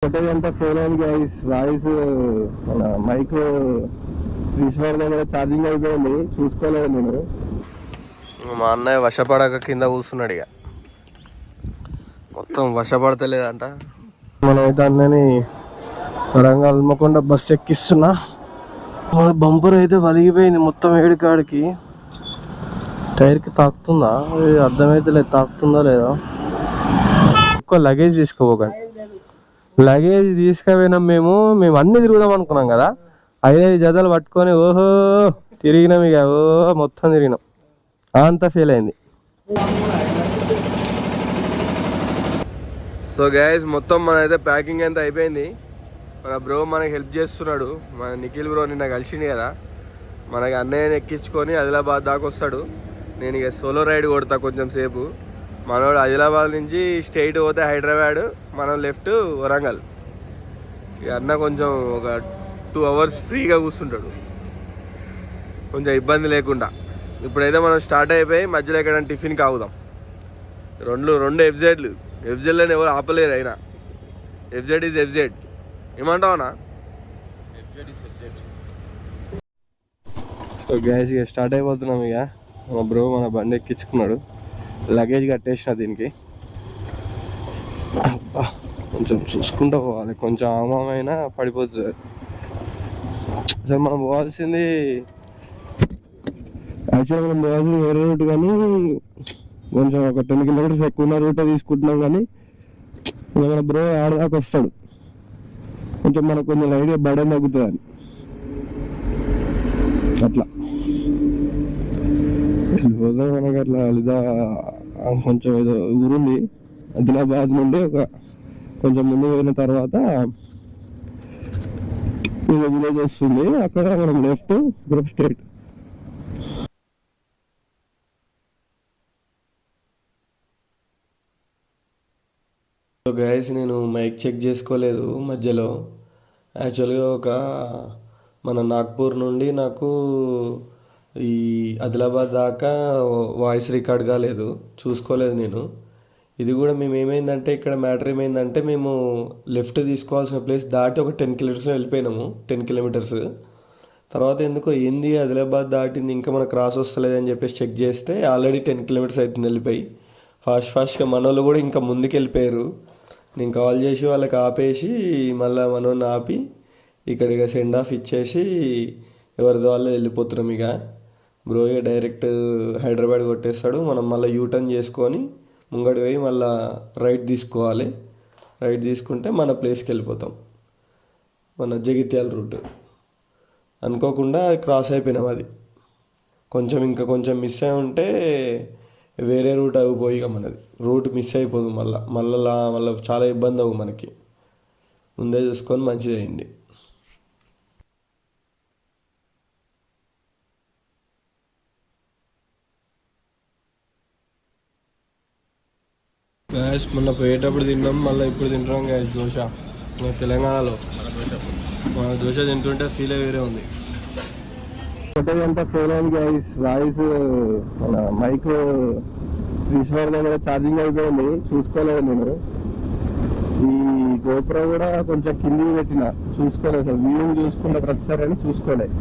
అంతా ఫెయిల్ అయింది guys. Voice మన మైక్ రిసీవర్ దగ్గర ఛార్జింగ్ అయిపోయింది, చూసుకోలేదు నేను. మా అన్నయ్య వశపడక కింద కూర్చున్నాడు. ఇక మొత్తం వశపడతలేదంట. మనమైతే అన్నని వరంగల్ హన్మకొండ బస్సు ఎక్కిస్తున్నా. మన బంపర్ అయితే వలిగిపోయింది మొత్తం ఏడుకాడికి. టైర్కి తాకుతుందా అది అర్థమైతే లేదు, తాకుతుందా లేదా. ఎక్కువ లగేజ్ తీసుకోపోకండి. లగేజ్ తీసుకుపోయినాం మేము అన్ని తిరుగుదాం అనుకున్నాం కదా. 5 జతలు పట్టుకొని ఓహో తిరిగినాం. ఇక మొత్తం తిరిగినాం, అంతా ఫెయిల్ అయింది. సో గైస్ మొత్తం మనైతే ప్యాకింగ్ అంతా అయిపోయింది. మన బ్రో మనకి హెల్ప్ చేస్తున్నాడు. మన నిఖిల్ బ్రో నిన్న కలిసింది కదా, మనకి అన్నయ్యని ఎక్కించుకొని ఆదిలాబాద్ దాకా వస్తాడు. నేను ఇక సోలో రైడ్ కొడతా కొంచెం సేపు. మనోడు ఆదిలాబాద్ నుంచి స్ట్రైట్ పోతే హైదరాబాద్, మనం లెఫ్ట్ వరంగల్. ఇక అన్న కొంచెం ఒక 2 అవర్స్ ఫ్రీగా కూర్చుంటాడు, కొంచెం ఇబ్బంది లేకుండా. ఇప్పుడైతే మనం స్టార్ట్ అయిపోయి మధ్యలో ఎక్కడైనా టిఫిన్కి ఆగుదాం. రెండు ఎఫ్జెడ్లను ఎవరు ఆపలేరు. అయినా ఎఫ్జెడ్ ఈజ్ ఎఫ్జెడ్. ఏమంటావనా? సో గ్యాస్ ఇక స్టార్ట్ అయిపోతున్నాం. ఇక మా బ్రో మన బండి ఎక్కించుకున్నాడు, లగేజ్ కట్టేసిన దీనికి. కొంచెం చూసుకుంటూ పోవాలి, కొంచెం ఆమామైనా పడిపోతుంది. అసలు మనం పోవాల్సింది యాక్చువల్గా మనం పోవాల్సింది వేరే రూట్, కానీ కొంచెం ఒక 10 కిలోమీటర్స్ ఎక్కువ ఉన్న రూటే తీసుకుంటున్నాం. కానీ మన బ్రో ఆడదాకా వస్తాడు, కొంచెం మనకు కొంచెం లైట్గా బర్డెన్ తగ్గుతుంది అని అట్లా వెళ్ళిపోతాం. మనకి అట్లా లేదా కొంచెం ఏదో ఊరుంది ఆదిలాబాద్ నుండి కొంచెం ముందు పోయిన తర్వాత విలేజ్ వస్తుంది. అక్కడ మనం లెఫ్ట్ గ్రూప్ స్ట్రైట్. గైస్ నేను మైక్ చెక్ చేసుకోలేదు మధ్యలో. యాక్చువల్గా మన నాగ్పూర్ నుండి నాకు ఈ ఆదిలాబాద్ దాకా వాయిస్ రికార్డ్ కాలేదు, చూసుకోలేదు నేను. ఇది కూడా మేము ఏమైందంటే ఇక్కడ మ్యాటర్ ఏమైందంటే మేము లెఫ్ట్ తీసుకోవాల్సిన ప్లేస్ దాటి ఒక 10 కిలోమీటర్స్ వెళ్ళిపోయినాము. 10 కిలోమీటర్స్ తర్వాత ఎందుకో ఏంది ఆదిలాబాద్ దాటింది ఇంకా మనకు క్రాస్ వస్తలేదని చెప్పేసి చెక్ చేస్తే ఆల్రెడీ 10 కిలోమీటర్స్ అవుతుంది వెళ్ళిపోయి. ఫాస్ట్గా మన వాళ్ళు కూడా ఇంకా ముందుకు వెళ్ళిపోయారు. నేను కాల్ చేసి వాళ్ళకి ఆపేసి మళ్ళీ మనోని ఆపి ఇక్కడికి సెండ్ ఆఫ్ ఇచ్చేసి ఎవరిది వాళ్ళు వెళ్ళిపోతున్నాం. ఇక బ్రో ఇక డైరెక్ట్ హైదరాబాద్ కొట్టేస్తాడు. మనం మళ్ళీ యూటర్న్ చేసుకొని ముంగడి పోయి మళ్ళీ రైట్ తీసుకోవాలి. రైట్ తీసుకుంటే మన ప్లేస్కి వెళ్ళిపోతాం, మన జగిత్యాల రూట్. అనుకోకుండా క్రాస్ అయిపోయినాం. అది ఇంకా కొంచెం మిస్ అయి ఉంటే వేరే రూట్ అయిపోయి ఇక మనది రూట్ మిస్ అయిపోదు. మళ్ళీ చాలా ఇబ్బంది అవ్వు మనకి. ముందే చూసుకొని మంచిది అయింది. గ్యాస్ మొన్న పోయేటప్పుడు తిన్నాం, మళ్ళీ ఇప్పుడు తింటున్నాం గ్యాస్ దోశ. తెలంగాణలో మన దోశ తింటుంటే ఫీల్ వేరే ఉంది. అంతా ఫెయిల్ అయింది గ్యాస్. వాయిస్ మన మైక్ రిసీవర్ దగ్గర ఛార్జింగ్ అయిపోయింది, చూసుకోలేదు నేను. ఈ గోప్రో కూడా కొంచెం కిందికి పెట్టిన, చూసుకోలేదు. అసలు వ్యూని చూసుకుంటే ప్రతిసారి అని చూసుకోలేదు.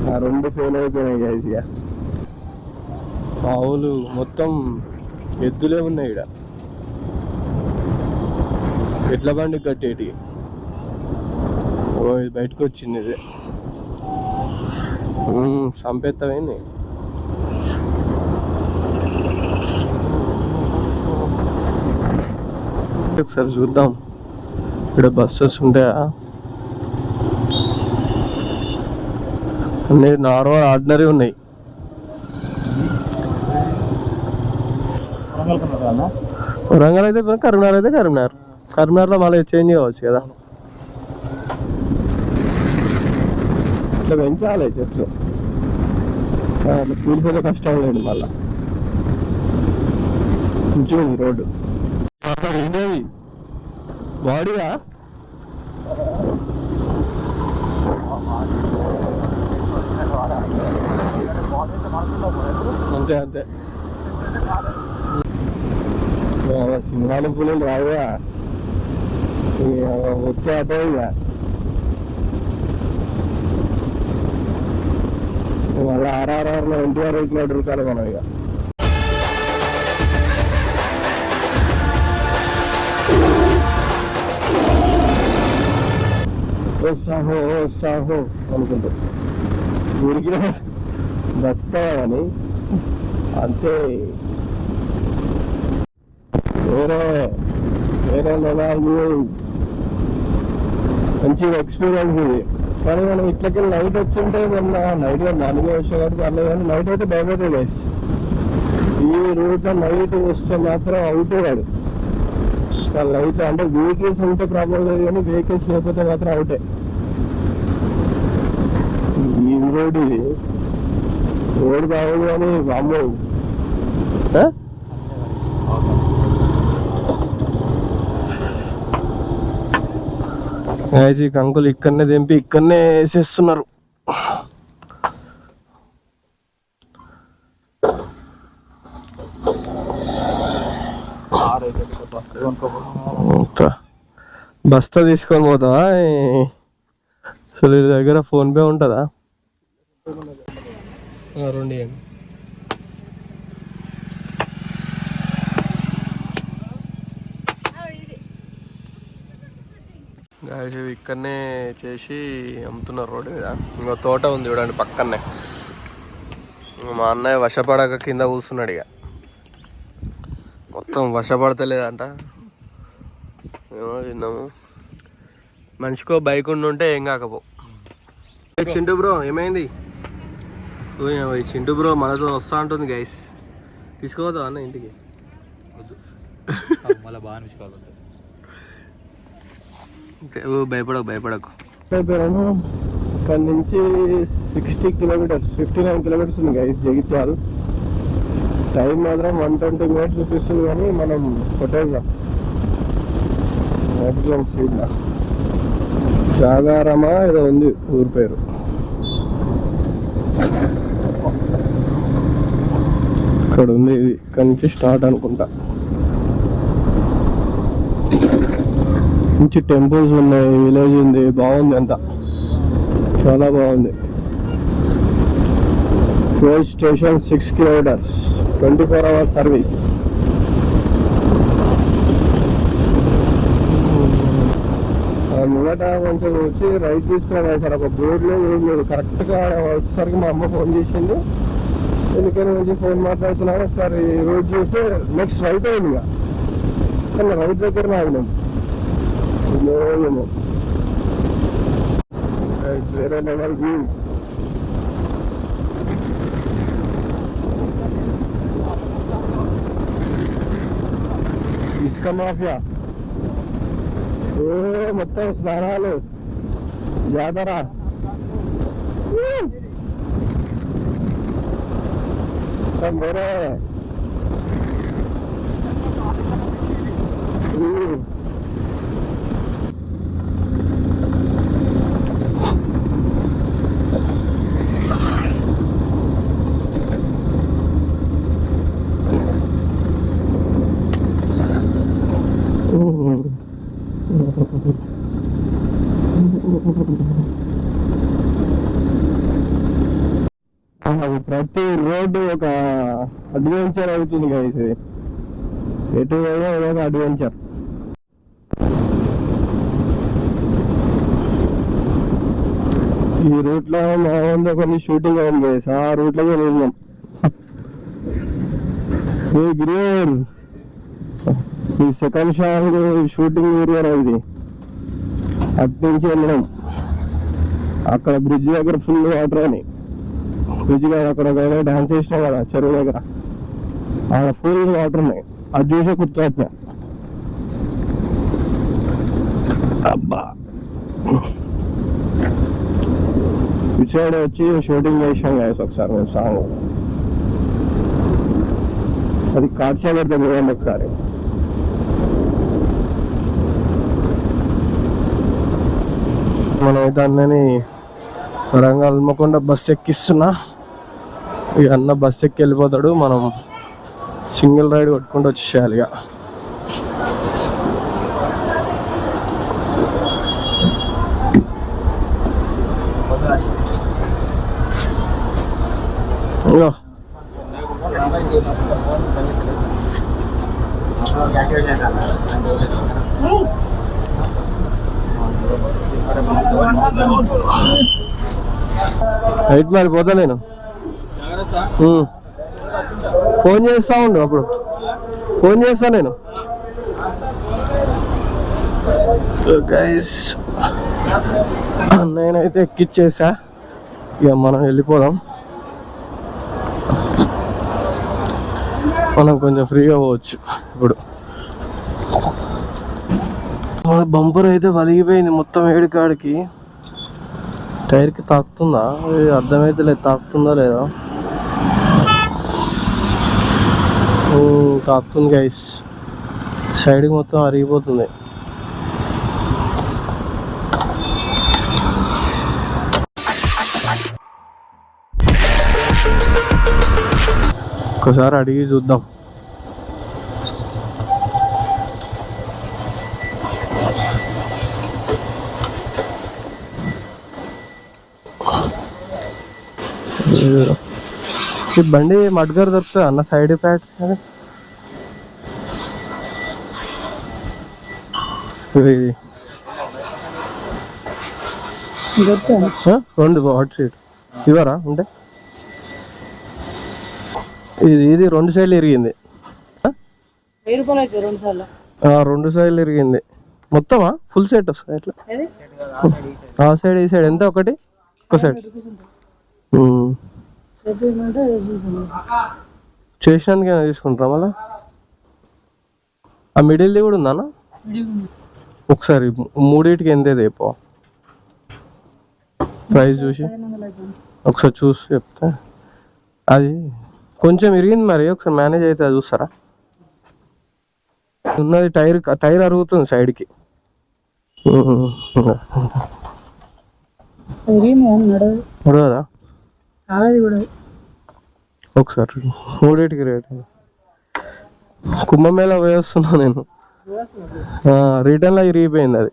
ఆ 2 ఫెయిల్ అయిపోయినాయి గ్యాస్. ఇక ఆవులు మొత్తం ఎద్దులే ఉన్నాయి ఇక్కడ, ఎడ్ల బండి కట్టేటి. ఇది బయటకు వచ్చింది. ఇది సంపేత్తమైంది. ఒకసారి చూద్దాం ఇక్కడ బస్సెస్ ఉంటాయా. అన్నీ నార్మల్ ఆర్డినరీ ఉన్నాయి. వరంగల్ అయితే కరీంనగర్ అయితే కరీంనగర్లో మళ్ళీ చేంజ్ కావచ్చు కదా. ఇట్లా పెంచాలి చెట్లు, అట్లా కూలిపోతే కష్టం లేదు. మళ్ళా మంచిగా ఉంది రోడ్డు. బాడీగా అంతే సింహాలు పులులు రావుగా. వచ్చే అటే ఇక మళ్ళీ ఆర్ఆర్ఆర్లో ఎన్టీఆర్ ఇట్లా దొరకాలి మనం ఇక. సాహో సాహో అనుకుంటా ఊరికి బతుకుతామని అంతే. వేరే వేరే లెవెల్ మంచి ఎక్స్పీరియన్స్ ఇది. కానీ మనం ఇట్లకి నైట్ వచ్చింటే మొన్న నైట్ మార్నింగ్ వచ్చే కాబట్టి పర్లేదు, కానీ నైట్ అయితే భయపడే గైస్. ఈ రూట్ నైట్ వస్తే మాత్రం అవుట్ వాడు. లైట్ అంటే వెహికల్స్ ఉంటే ప్రాబ్లం లేదు, కానీ వెహికల్స్ లేకపోతే మాత్రం అవుటే. ఈ రోడ్ ఇది రోడ్ బాగుంది కానీ బాబు కంకులు ఇక్కడనే దింపి ఇక్కడనే వేసేస్తున్నారు. బస్తా తీసుకొని పోతావా? అసలు దగ్గర ఫోన్పే ఉంటుందా? 2 ఇవ్వండి. ఇక్కడనే చేసి అమ్ముతున్నారు రోడ్డు మీద. ఇంకో తోట ఉంది చూడండి పక్కనే. మా అన్నయ్య వశపడక కింద కూర్చున్నాడు. ఇక మొత్తం వశపడతలేదంట. ఏమో తిన్నాము. మనిషికో బైక్ ఉంటే ఏం కాకపో. చింటూ బ్రో ఏమైంది? చింటూ బ్రో మనతో వస్తా అంటుంది గైస్. తీసుకోవద్దా అన్న ఇంటికి? భయపడకు. ఇక్కడ నుంచి 60 కిలోమీటర్స్ 59 కిలోమీటర్స్ ఉంది గైస్ జగిత్యాల. టైం మాత్రం 120 మినిట్స్ చూపిస్తుంది, కానీ మనం కొట్టేద్దాం మ్యాక్సిమం స్పీడ్లో. జాగారమా ఏదో ఉంది ఊరి పేరు. ఇక్కడ ఉంది ఇది. ఇక్కడ నుంచి స్టార్ట్ అనుకుంటా. మంచి టెంపుల్స్ ఉన్నాయి, విలేజ్ ఉంది, బాగుంది అంతా, చాలా బాగుంది. Fuel station 6 kilometres 24 hours service. ముంగట కొంచెం వచ్చి రైట్ తీసుకున్నాను సార్. ఒక బోర్డులో ఏం లేదు, కరెక్ట్గా వచ్చేసరికి మా అమ్మ ఫోన్ చేసింది. ఎందుకని నుంచి ఫోన్ మాట్లాడుతున్నాను. ఒకసారి రోడ్ చూస్తే నెక్స్ట్ రైట్ అయింది. ఇక కానీ రైట్ దగ్గర ఆగినాం. ఏమో వేరే లెవెల్ వ్యూ. ఇసుక మాఫియా మొత్తం స్నానాలు జాతర. వేరే ప్రతి రోడ్డు ఒక అడ్వెంచర్ అవుతుంది గైస్. ఎటు పోయినా ఒక అడ్వెంచర్. ఈ రూట్ లో మా వంద కొన్ని షూటింగ్ అయింది గైస్. ఆ రూట్ లో వెళ్ళాం. ఈ సెకండ్ షాట్ షూటింగ్ ఏరియా ఇది. అటు నుంచి వెళ్ళడం. అక్కడ బ్రిడ్జ్ దగ్గర ఫుల్ వాటర్ అని. బ్రిడ్జ్ దగ్గర అక్కడ డాన్స్ చేసినాం కదా చెరువు దగ్గర, అక్కడ ఫుల్ వాటర్ ఉన్నాయి. అది చూసే కూర్చోవచ్చా. అబ్బా ఇటు సైడ్ వచ్చి షూటింగ్ చేసాం కదా ఒకసారి మేము సాంగ్. అది కాట్సాగర్తో పోయండి ఒకసారి. మనమైతే అన్నని వరంగల్ హన్మకొండ బస్ ఎక్కిస్తున్నా. ఇక అన్న బస్ ఎక్కి వెళ్ళిపోతాడు. మనం సింగిల్ రైడ్ కొట్టుకుంటూ వచ్చేయాలి. ఇక రైట్ మరి పోతా నేను. ఫోన్ చేస్తా ఉండు, అప్పుడు ఫోన్ చేస్తా నేను. గైస్ నేనైతే ఎక్కిచ్చేసా, ఇక మనం వెళ్ళిపోదాం. మనం కొంచెం ఫ్రీగా పోవచ్చు ఇప్పుడు. మన బంపర్ అయితే వలిగిపోయింది మొత్తం, ఏడు కాడికి. టైర్కి తాకుతుందా అది అర్థమైతే లేదు, తాకుతుందా లేదా. తాకుతుంది గైస్, సైడ్కి మొత్తం అరిగిపోతుంది. ఒకసారి అడిగి చూద్దాం. ఈ బండి మడ్గారు దొరుకుతుంది అన్న, సైడ్ ప్యాట్ రెండు హాట్ సీట్ ఇవ్వరా ఉంటే. ఇది రెండు సైడ్లు ఇరిగింది, 1000 రూపాయలు రెండు సైడ్లు ఇరిగింది. మొత్తమా ఫుల్ సెట్ వస్తుంది ఎట్లా? ఆ సైడ్ ఈ సైడ్ ఎంత? ఒక సైడ్ చేసినందుకు తీసుకుంటారా మళ్ళా? ఆ మిడిల్ది కూడా ఉందా? ఒకసారి మూడింటికి ఎంత రేపు ప్రైస్ చూసి ఒకసారి చూసి చెప్తా. అది కొంచెం ఇరిగింది మరి, ఒకసారి మేనేజ్ అయితే అది చూస్తారా? ఉన్నది టైర్ అరుగుతుంది సైడ్కి. కదా ఒకసారి మూడింటికి రేట్. కుంభమేళ వేస్తున్నా నేను, రిటర్న్లో ఇరిగిపోయింది అది.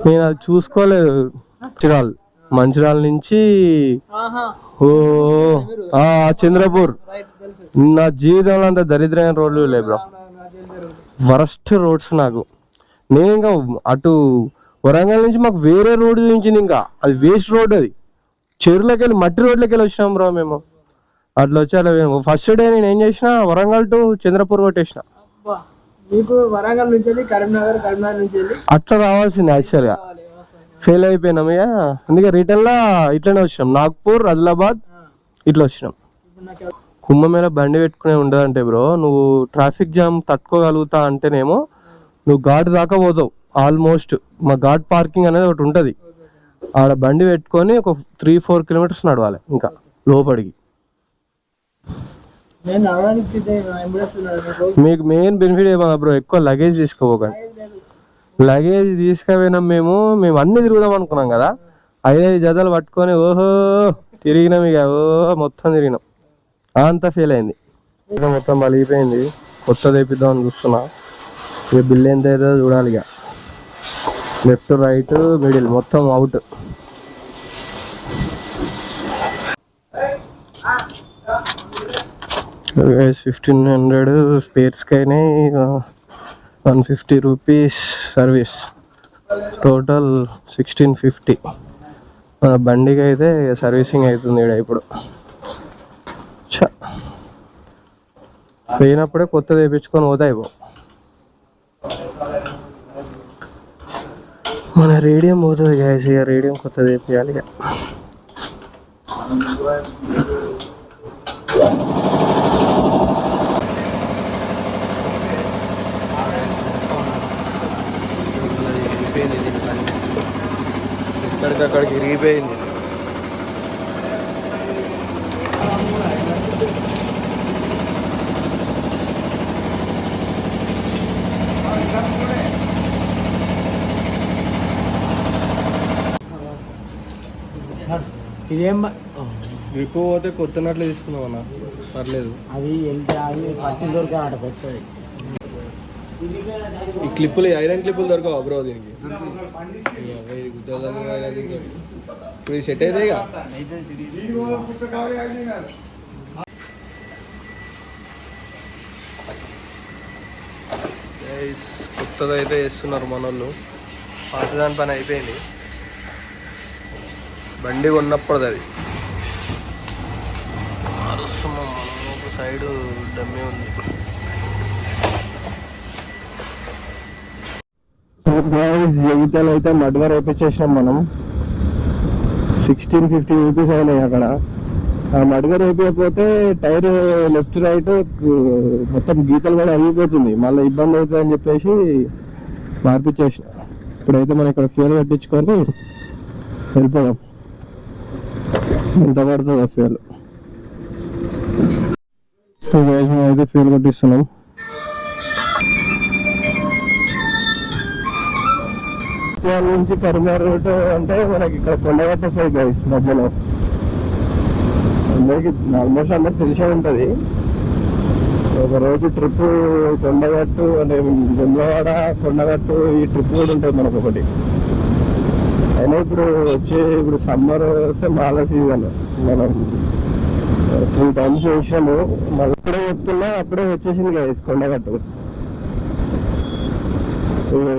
నేను అది చూసుకోలేదు. మంచిరాల్ నుంచి చంద్రపూర్, నా జీవితంలో అంత దరిద్రమైన రోడ్లు లేవు బ్రో, వరస్ట్ రోడ్స్ నాకు. నేను ఇంకా అటు వరంగల్ నుంచి మాకు వేరే రోడ్ చూపించింది, ఇంకా అది వేస్ట్ రోడ్, అది చెరువులోకి వెళ్ళి మట్టి రోడ్లోకి వెళ్ళి వచ్చినాం బ్రో మేము. అట్లా వచ్చి అలా ఫస్ట్ డే నేను ఏం చేసిన, వరంగల్ టు చంద్రపూర్ కొట్టేసిన. వరంగల్ నుంచి కరీంనగర్, కరీంనగర్ నుంచి అట్లా రావాల్సింది యాక్చువల్గా, ఫెయిల్ అయిపోయినాం. ఇక అందుకే రిటర్న్లో ఇట్లనే వచ్చినాం, నాగ్పూర్, ఆదిలాబాద్ ఇట్లా వచ్చినాం. కుంభమేళ బండి పెట్టుకునే ఉండదంటే బ్రో, నువ్వు ట్రాఫిక్ జామ్ తట్టుకోగలుగుతా అంటేనేమో నువ్వు ఘాట్ దాకా పోతావు. ఆల్మోస్ట్ మా ఘాట్ పార్కింగ్ అనేది ఒకటి ఉంటుంది, ఆడ బండి పెట్టుకొని ఒక 3-4 కిలోమీటర్స్ నడవాలి ఇంకా లోపలికి. మీకు మెయిన్ బెనిఫిట్ ఏమన్నా బ్రో, ఎక్కువ లగేజ్ తీసుకోపోకండి. లగేజ్ తీసుకుపోయినాం మేము అన్ని తిరుగుదాం అనుకున్నాం కదా, 5 జతలు పట్టుకొని ఓహో తిరిగినాం, ఇక మొత్తం తిరిగినాం, అంతా ఫెయిల్ అయింది. మొత్తం బలిగిపోయింది, కొత్తది వేపిద్దామని చూస్తున్నా. ఇక బిల్ ఎంత అవుతుందో చూడాలి. ఇక లెఫ్ట్ రైట్ మిడిల్ మొత్తం అవుట్. $1,500 స్పేర్స్కి అయినాయి, 150 రూపీస్ సర్వీస్, టోటల్ 1650. మన బండికి అయితే సర్వీసింగ్ అవుతుంది ఇక్కడ ఇప్పుడు. పోయినప్పుడే కొత్తది వేయించుకొని పోతాయి. మన రేడియం పోతుంది గ్యాస్, ఇక రేడియం కొత్తది వేయాలి. ఇక ఎక్కడికక్కడికి ఇరిగిపోయింది. ఇదేం ఎక్కువ పోతే కొత్తనట్లు తీసుకున్నావు అన్న, పర్లేదు. అది వెళ్తే అది పట్టి దొరికా ఆట కొత్తది. ఈ క్లిప్పులు ఐరన్ క్లిప్పులు దొరకవా బ్రో దీనికి? ఇప్పుడు ఇది సెట్ అయితే ఇక కొత్తది అయితే వేస్తున్నారు మన వాళ్ళు. పాతదాని పని అయిపోయింది. బండి కొన్నప్పుడు అది అరుస్తున్నాం మనం. ఒక సైడు డమ్మి ఉంది. జీవితాలు అయితే మడ్గా రేపించేసినాం మనం. 1650 రూపీస్ అయినాయి అక్కడ. ఆ మడ్గా రేపకపోతే టైర్ లెఫ్ట్ రైట్ మొత్తం గీతలు కూడా అరిగిపోతుంది, మళ్ళీ ఇబ్బంది అవుతుంది అని చెప్పేసి మార్పిచ్చేసిన. ఇప్పుడైతే మనం ఇక్కడ ఫ్యూల్ కట్టించుకొని వెళ్ళిపోదాం. ఎంత పడుతుందో ఫ్యూల్. అయితే ఫ్యూల్ కట్టిస్తున్నాం. నుంచి కరీంనగర్ రూట్ అంటే మనకి ఇక్కడ కొండగట్ట వస్తాయి గైస్ మధ్యలో. అందరికి ఆల్మోస్ట్ అందరికి తెలిసే ఉంటుంది. ఒక రోజు ట్రిప్ కొండగట్టు అంటే వెమ్లవాడ కొండగట్టు ఈ ట్రిప్ కూడా ఉంటుంది మనకు ఒకటి. అయినా ఇప్పుడు సమ్మర్ వస్తే మాల సీజన్. మనం 3 times చూసాము. మళ్ళీ ఇప్పుడే చెప్తున్నా అప్పుడే వచ్చేసింది గైస్ కొండగట్టు.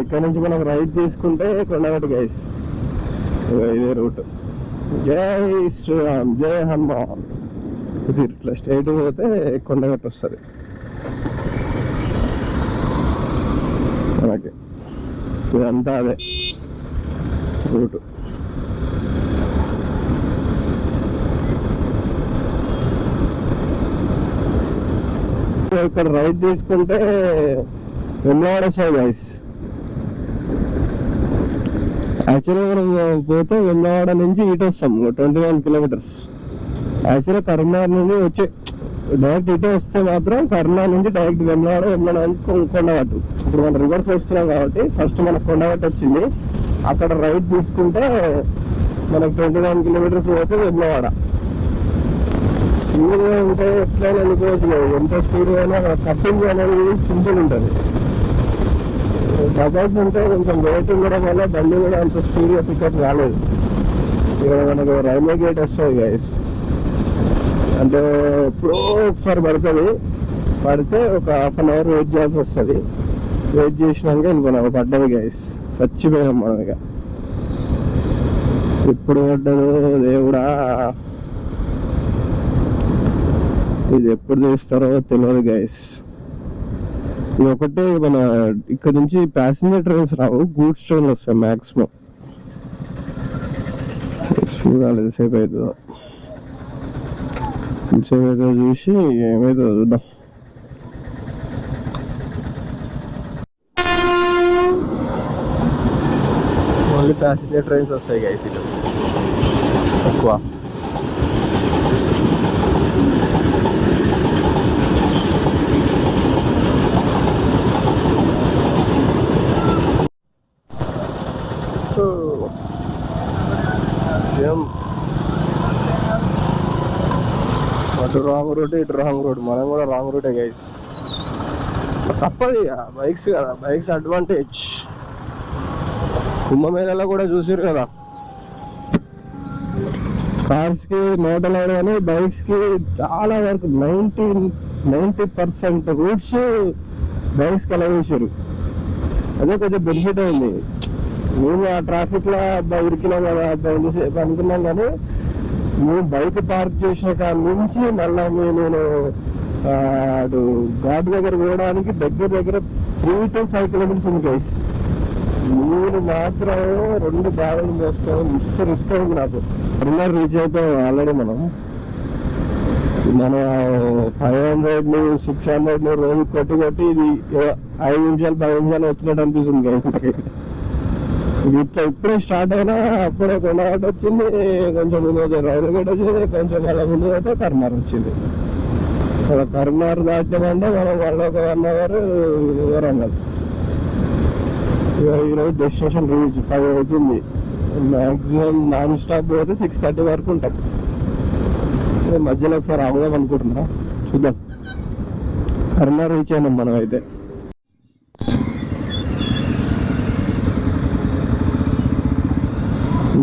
ఇక్కడ నుంచి మనం రైట్ తీసుకుంటే కొండగట్టు గైస్. ఇదే రూట్. జై శ్రీరామ్ జై హనుమాన్. ఇది ఇట్లా స్ట్రైట్ పోతే కొండగట్టు వస్తుంది మనకి. ఇదంతా అదే రూట్. ఇక్కడ రైట్ తీసుకుంటే వెమ్లవాడ వస్తాయి గైస్. యాక్చువల్గా మనం పోతే వెమ్లవాడ నుంచి ఇటు వస్తాం 21 kilometers. యాక్చువల్గా కరీంనగర్ నుండి వచ్చే డైరెక్ట్ ఇటే వస్తే మాత్రం కరీంనగర్ నుంచి డైరెక్ట్ వెమ్లవాడ నుంచి కొండగట్టు. ఇప్పుడు మనం రివర్స్ వస్తున్నాం కాబట్టి ఫస్ట్ మనకు కొండగట్టు వచ్చింది. అక్కడ రైట్ తీసుకుంటే మనకు 21 kilometers పోతే వెమ్లవాడ. స్పీడ్గా ఉంటే ఎట్లయినా వెళ్ళిపోవచ్చు. ఎంత స్పీడ్ అయినా కట్టింగ్ అనేది సింపుల్ ఉంటుంది. బజాజ్ ఉంటే కొంచెం వెయిట్ ఉండడం వల్ల బండి కూడా అంత స్పీడ్గా పికప్ రాలేదు. ఇక్కడ మనకు రైల్వే గేట్ వస్తుంది గైస్. అంటే ఎప్పుడో ఒకసారి పడితే ఒక 1/2 hour వెయిట్ చేయాల్సి వస్తుంది. వెయిట్ చేసినాక వెళ్ళిపోయినా పడ్డది గైస్. చచ్చిపోయాం మనం ఇక. ఎప్పుడు పడ్డదు దేవుడా, ఇది ఎప్పుడు తీస్తారో తెలియదు గైస్. ఇది ఒకటే మన ఇక్కడ నుంచి ప్యాసింజర్ ట్రైన్స్ రావు, గూడ్స్ ట్రైన్లు వస్తాయి మ్యాక్సిమం. చూడాలి ఎంతసేపు అవుతుందో. ఎంతసేపు అవుతుందో చూసి ఏమైతుందో చూద్దాం. ఓన్లీ ప్యాసింజర్ ట్రైన్స్ వస్తాయి గైస్ ఇటు ఎక్కువ. అటు రాంగ్ రూట్ ఇటు రాంగ్ రూట్, మనం కూడా రాంగ్ రూటే గైస్. తప్పది బైక్స్ కదా, బైక్స్ అడ్వాంటేజ్. కుంభమేళలో కూడా చూసారు కదా, కార్స్ కి మోటార్ లైన్ కానీ బైక్స్ కి చాలా వరకు 90% రూట్స్ బైక్స్ కి అలా చేశారు. అదే కొంచెం బెనిఫిట్ అయింది. మేము ఆ ట్రాఫిక్ లో ఇరికినాం కదా ఎంతసేపు అనుకున్నాం, కానీ మేము బైక్ పార్క్ చేసిన కాడి నుంచి మళ్ళీ నేను అటు ఘాట్ దగ్గర పోవడానికి దగ్గర 3 to 5 kilometers ఉంది గైస్. నేను మాత్రం 2 బ్యాగులు మోసుకోవాలి, మస్తు రిస్క్ అయింది నాకు. కరీంనగర్ రీచ్ అయిపోయాం ఆల్రెడీ. మనం 500 600 రోజు కొట్టి ఇది 5 నిమిషాలు 10 నిమిషాలు వచ్చినట్టు అనిపిస్తుంది గైస్. ఇట్లా ఇప్పుడే స్టార్ట్ అయినా అప్పుడే కొండగట్టు వచ్చింది, కొంచెం ముందు రైలు గేట్ వచ్చింది, కొంచెం మళ్ళీ ముందు అయితే కరీంనగర్ వచ్చింది. కరీంనగర్ దాటామంటే మనం మళ్ళీ ఒక 1 hour వరంగల్. ఈరోజు డెస్టినేషన్ రీచ్ 5 అవుతుంది. మ్యాక్సిమం నాన్ స్టాప్ పోతే 6:30 వరకు ఉంటాం. మధ్యలో ఒకసారి ఆగుదాం అనుకుంటున్నా, చూద్దాం. కరీంనగర్ రీచ్ అయినాం మనం అయితే.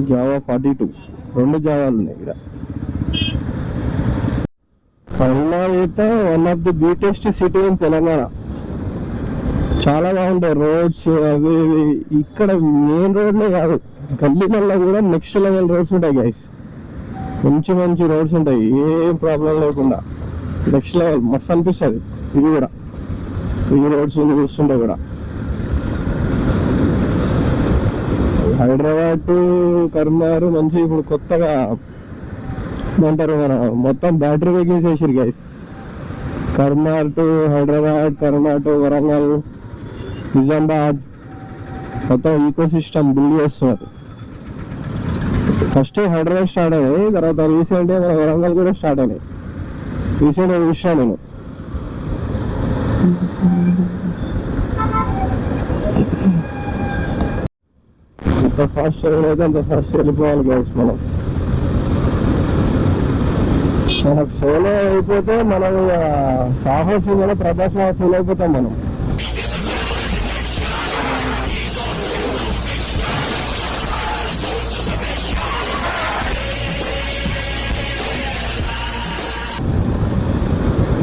జావా 42 2 జావాలు ఉన్నాయి ఇక్కడ. Karimnagar one of the beautiest city in Telangana. చాలా బాగుంటాయి రోడ్స్ అవి ఇవి. ఇక్కడ మెయిన్ రోడ్లే కాదు, గల్లీలలో కూడా నెక్స్ట్ లెవెల్ రోడ్స్ ఉంటాయి గైస్. మంచి మంచి రోడ్స్ ఉంటాయి, ఏం ప్రాబ్లం లేకుండా నెక్స్ట్ లెవెల్ మస్తు అనిపిస్తుంది. ఇది కూడా ఈ రోడ్స్ చూస్తుంటే కూడా హైదరాబాద్ టు కరీంనగర్ మంచి ఇప్పుడు కొత్తగా ఏమంటారు మన మొత్తం బ్యాటరీ వెహికల్స్ వేసారు guys. Karimnagar to Hyderabad, Karimnagar to Warangal, Nizamabad మొత్తం ఈకో సిస్టమ్ బిల్డ్ చేస్తున్నారు. ఫస్ట్ హైదరాబాద్ స్టార్ట్ అయినాయి, తర్వాత రీసెంట్గా మన వరంగల్ కూడా స్టార్ట్ అయినాయి. రీసెంట్గా చూసాను నేను. ఎంత ఫాస్ట్ అయితే అంత ఫాస్ట్ వెళ్ళిపోవాలి గైస్. మనకు సోలో అయిపోతే మనం సాహసంగా ప్రభాస్ ఫీల్ అయిపోతాం మనం.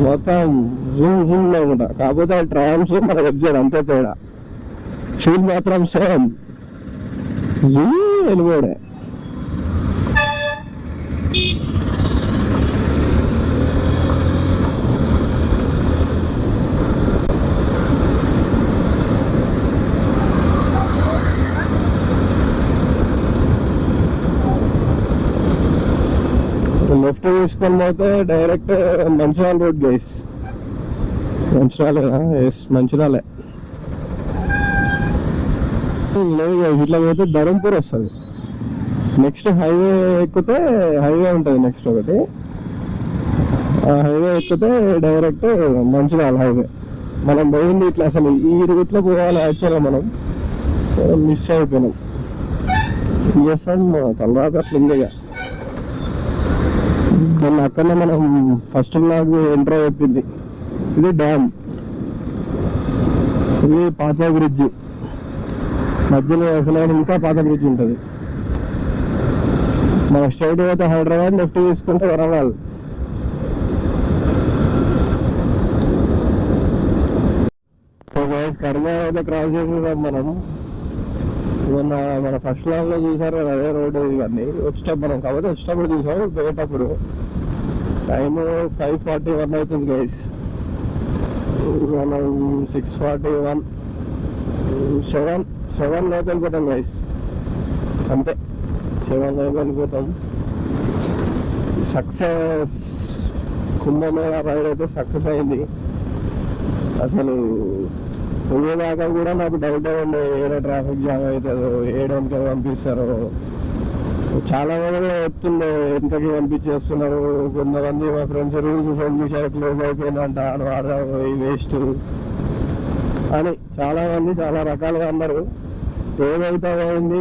మొత్తం జూమ్ జూమ్ లేకుండా, కాకపోతే ట్రామ్స్ మన వెబ్సైట్ అంతే తేడా, ఫీల్ మాత్రం సేమ్ జూమ్ వెళ్ళిపోయాడే. లెఫ్ట్ తీసుకొని పోతే డైరెక్ట్ మంచిర్యాల రోడ్ గైస్. మంచిర్యాలేనా? ఎస్ మంచిర్యాలే. లేదు గైస్, ఇట్లా పోతే ధరంపూర్ వస్తుంది. నెక్స్ట్ హైవే ఎక్కితే హైవే ఉంటుంది నెక్స్ట్ ఒకటి. ఆ హైవే ఎక్కితే డైరెక్ట్ మంచిర్యాల హైవే. మనం పోయింది ఇట్లా, అసలు ఈ రూట్లో పోవాలి యాక్చువల్గా మనం మిస్ అయిపోయినాం. చేస్తాం తర్వాత అట్లా ఉందిగా. మొన్న అక్కడనే మనం ఫస్ట్ బ్లాగ్ ఎంటర్ అయిపోయింది. ఇది డ్యామ్, ఇది పాత బ్రిడ్జ్. మధ్యలో అసలు ఇంకా పాత బ్రిడ్జ్ ఉంటుంది. మన స్ట్రైట్ పోతే హైదరాబాద్, లెఫ్ట్ తీసుకుంటే వరంగల్. కరీంనగర్ అయితే క్రాస్ చేసేసాం మనం. మొన్న మన ఫస్ట్ లాగ్ లో చూసారు కదా అదే రోడ్డు ఇవన్నీ. వచ్చేటప్పుడు మనం కాబట్టి వచ్చేటప్పుడు చూసాము, పోయేటప్పుడు టైమ్ 5:41 అవుతుంది గైస్. మనం 6:41 7 లోపు వెళ్ళిపోతాం గైస్. అంతే 7 లోపు వెళ్ళిపోతాం. సక్సెస్, కుంభమేళ రైడ్ అయితే సక్సెస్ అయింది. అసలు పోయేదాకా కూడా నాకు డౌట్ ఉండే, ఏదో ట్రాఫిక్ జామ్ అవుతుందో, ఏడానికి పంపిస్తారో. చాలా మంది వస్తుండే ఎంతకి పంపించేస్తున్నారు. కొంతమంది మా ఫ్రెండ్స్ రూల్స్ సెండ్ చేశారు, క్లోజ్ అయిపోయిందంట, వేస్ట్ అని చాలా మంది చాలా రకాలుగా అన్నారు. ఏదైతే అయింది,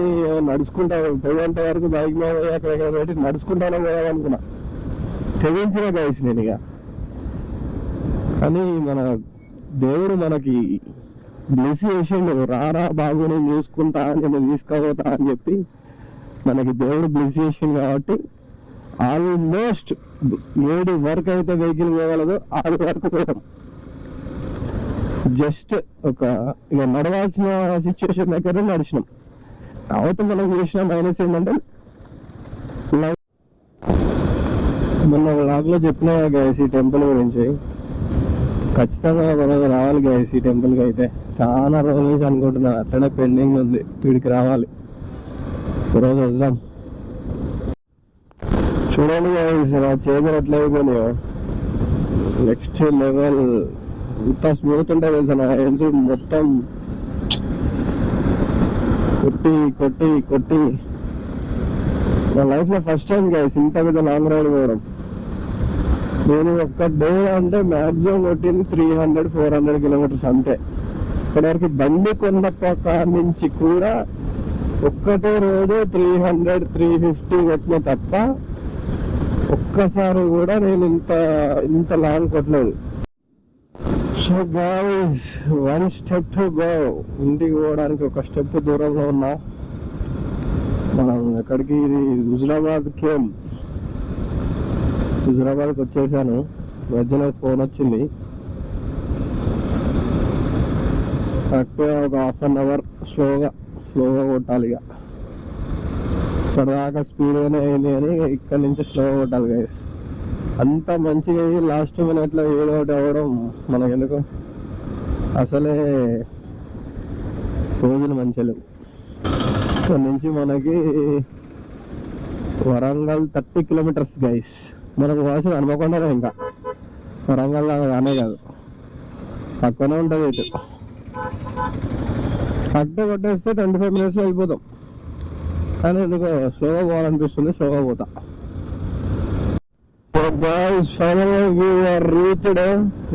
నడుచుకుంటా పోయేంత వరకు బైక్ మీద అక్కడ పెట్టి నడుచుకుంటానే పోయాలనుకున్నా, తెగించిన గైస్ నేను ఇక. కానీ మన దేవుడు మనకి బ్లెస్ చేసిండు. రారా బాబు నేను చూసుకుంటా, నేను తీసుకోపోతా అని చెప్పి మనకి దేవుడు బ్లెస్ చేసిండు. కాబట్టి ఆల్మోస్ట్ ఏడు వరకు అయితే వెహికల్ పోగలదో 6 వరకు పోయాం. జస్ట్ ఒక ఇక నడవాల్సిన సిచ్యువేషన్ దగ్గర నడిచినాం. కాబట్టి మనం చేసిన మైనస్ ఏంటంటే, మొన్న లాగ్ లో చెప్పినా గైస్ ఈ టెంపుల్ గురించి. ఖచ్చితంగా మనం రావాలి గైస్ ఈ టెంపుల్కి. అయితే చాలా రోజుల నుంచి అనుకుంటున్నాను, అట్లనే పెండింగ్ ఉంది, వీడికి రావాలి. ఈరోజు వద్దాం. చూడండి గైస్ నా చేతులు ఎట్లా అయిపోయినాయో. నెక్స్ట్ లెవెల్ ఇంత స్మూత్ ఉంటుంది తెలుసా నా హ్యాండ్స్ మొత్తం. కొట్టి కొట్టి కొట్టి నా లైఫ్ లో ఫస్ట్ టైం గైస్ ఇంత పెద్ద లాంగ్ రైడ్ పోవడం. నేను ఒక్క డే అంటే మ్యాక్సిమం కొట్టింది 300-400 కిలోమీటర్స్ అంతే. ఇప్పటివరకు బండి కొన్నప్ప నుంచి కూడా ఒక్కటే రోజు 300-350 కొట్టిన తప్ప ఒక్కసారి కూడా నేను ఇంత లాంగ్ కొట్టలేదు. So guys, 1 step to go. ఇంటికి పోవడానికి ఒక స్టెప్ దూరంలో ఉన్నా. మనం ఎక్కడికి, ఇది హుజురాబాద్కి వచ్చేసాను. మధ్యలో ఫోన్ వచ్చింది. కరెక్ట్గా ఒక ½ అవర్ స్లోగా కొట్టాలి. ఇక ఇప్పటిదాకా స్పీడ్గానే అయింది కానీ ఇక్కడ నుంచి స్లోగా కొట్టాలి గైస్. అంత మంచిగా అయ్యి లాస్ట్ మినిట్లో ఏదో ఒకటి అవ్వడం మనకెందుకు, అసలే రోజులు మంచిగా లేవు. ఇక్కడ నుంచి మనకి వరంగల్ 30 కిలోమీటర్స్ గైస్. మనకు వాసిన హనుమకొండనే, ఇంకా వరంగల్ అనే కాదు, తక్కువనే ఉంటుంది. ఇటు కరెక్ట్గా కొట్టేస్తే 25 మినిట్స్లో వెళ్ళిపోతాం. కానీ ఎందుకు స్లోగా పోవాలనిపిస్తుంది, స్లోగా పోతా.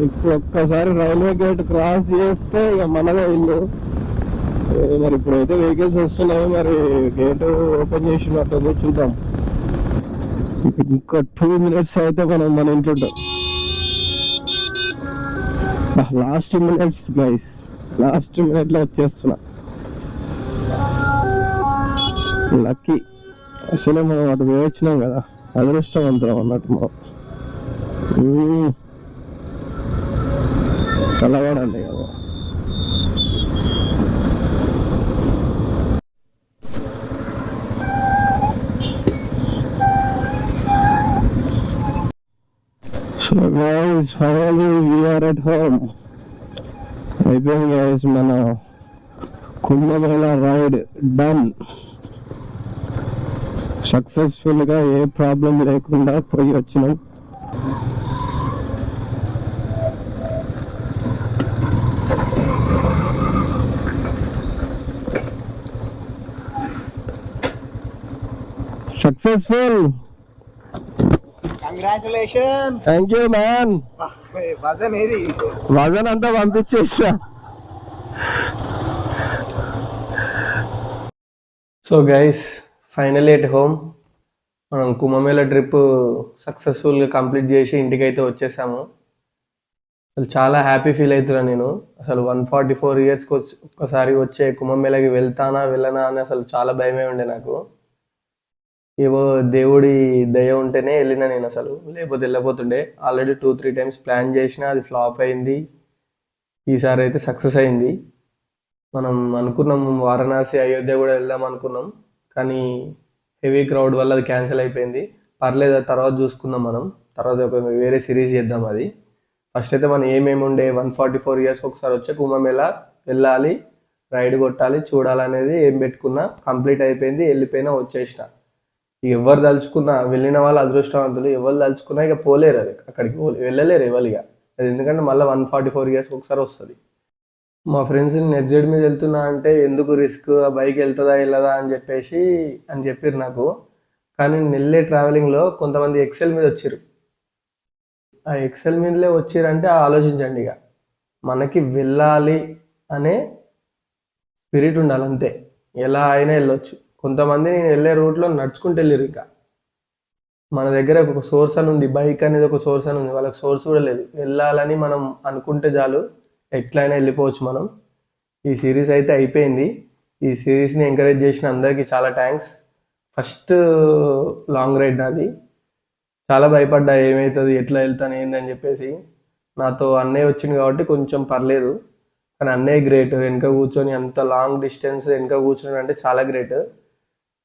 ఇప్పుడు ఒక్కసారి రైల్వే గేట్ క్రాస్ చేస్తే ఇక మనదే ఇల్లు. మరి ఇప్పుడైతే వెహికల్స్ వస్తున్నాయి, మరి గేట్ ఓపెన్ చేసినట్టు చూద్దాం. ఇంకా 2 మినిట్స్ అయితే మనం మన ఇంట్లో ఉంటాం. Last minutes guys, last minute లో వచ్చేస్తున్నా. లక్కీ, అసలు మనం అటు వేయించినాం కదా, అదృష్టవంతులం అన్నట్టు. కలవాడండి కదా. So guys, finally we are at home. అయిపోయింది guys, మన కుంభమేళా రైడ్ డన్. సక్సెస్ఫుల్ గా ఏ ప్రాబ్లం లేకుండా పోయి వచ్చినాం. Successful. Congratulation. Thank you man. వజన్ అంతా పంపించేసా. So guys, finally at home. మనం కుంభమేళా ట్రిప్ సక్సెస్ఫుల్గా కంప్లీట్ చేసి ఇంటికైతే వచ్చేసాము. అసలు చాలా హ్యాపీ ఫీల్ అవుతున్నాను నేను. అసలు 144 ఇయర్స్కి ఒక్కసారి వచ్చే కుంభమేళాకి వెళ్తానా వెళ్ళనా అని అసలు చాలా భయమే ఉండే నాకు. ఏవో దేవుడి దయ ఉంటేనే వెళ్ళినా నేను, అసలు లేకపోతే వెళ్ళకపోతుండే. ఆల్రెడీ 2-3 టైమ్స్ ప్లాన్ చేసినా, అది ఫ్లాప్ అయింది. ఈసారి అయితే సక్సెస్ అయింది. మనం అనుకున్నాం వారణాసి, అయోధ్య కూడా వెళ్దాం అనుకున్నాం, కానీ హెవీ క్రౌడ్ వల్ల అది క్యాన్సిల్ అయిపోయింది. పర్లేదు, తర్వాత చూసుకుందాం. మనం తర్వాత ఒక వేరే సిరీస్ చేద్దాం అది. ఫస్ట్ అయితే మనం ఏమేమి ఉండే 144 ఇయర్స్కి ఒకసారి వచ్చే కుంభమేళా వెళ్ళాలి, రైడ్ కొట్టాలి, చూడాలనేది ఏం పెట్టుకున్నా కంప్లీట్ అయిపోయింది. వెళ్ళిపోయినా, వచ్చేసిన. ఇక ఎవరు తలుచుకున్నా, వెళ్ళిన వాళ్ళు అదృష్టవంతులు. ఎవరు తలుచుకున్నా ఇక పోలేరు, అది అక్కడికి వెళ్ళలేరు ఎవరిగా. అది ఎందుకంటే మళ్ళీ 144 ఇయర్స్కి ఒకసారి వస్తుంది. మా ఫ్రెండ్స్ నెట్జెడ్ మీద వెళ్తున్నా అంటే ఎందుకు రిస్క్, ఆ బైక్ వెళ్తుందా వెళ్ళదా అని చెప్పారు నాకు. కానీ నేను వెళ్ళే ట్రావెలింగ్లో కొంతమంది ఎక్సెల్ మీద వచ్చారు. ఆ ఎక్సెల్ మీదలే వచ్చారంటే ఆలోచించండి. ఇక మనకి వెళ్ళాలి అనే స్పిరిట్ ఉండాలి అంతే. ఎలా అయినా వెళ్ళొచ్చు. కొంతమంది నేను వెళ్ళే రూట్లో నడుచుకుంటూ వెళ్ళారు. ఇక మన దగ్గర ఒక సోర్స్ అని ఉంది, బైక్ అనేది ఒక సోర్స్ అని ఉంది. వాళ్ళకి సోర్స్ కూడా లేదు. వెళ్ళాలని మనం అనుకుంటే చాలు, ఎట్లయినా వెళ్ళిపోవచ్చు మనం. ఈ సిరీస్ అయితే అయిపోయింది. ఈ సిరీస్ని ఎంకరేజ్ చేసిన అందరికీ చాలా థ్యాంక్స్. ఫస్ట్ లాంగ్ రైడ్ నాది. చాలా భయపడ్డా, ఏమవుతుంది, ఎట్లా వెళ్తాను ఏందని చెప్పేసి. నాతో అన్నయ్య వచ్చింది కాబట్టి కొంచెం పర్లేదు. కానీ అన్నయ్య గ్రేట్, వెనక కూర్చొని అంత లాంగ్ డిస్టెన్స్ వెనక కూర్చొని అంటే చాలా గ్రేట్.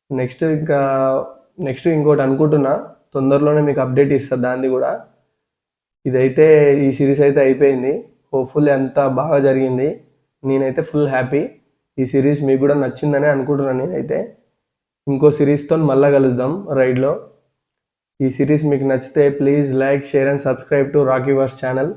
నెక్స్ట్ ఇంకోటి అనుకుంటున్నా, తొందరలోనే మీకు అప్డేట్ ఇస్తాను దాన్ని కూడా. ఇదైతే ఈ సిరీస్ అయితే అయిపోయింది. హోప్ఫుల్లీ అంతా బాగా జరిగింది. నేనైతే ఫుల్ హ్యాపీ. ఈ సిరీస్ మీకు కూడా నచ్చిందని అనుకుంటున్నాను. నేనైతే ఇంకో సిరీస్తో మళ్ళీ కలుద్దాం రైడ్లో. ఈ సిరీస్ మీకు నచ్చితే please like, share and subscribe to Rocky verse channel.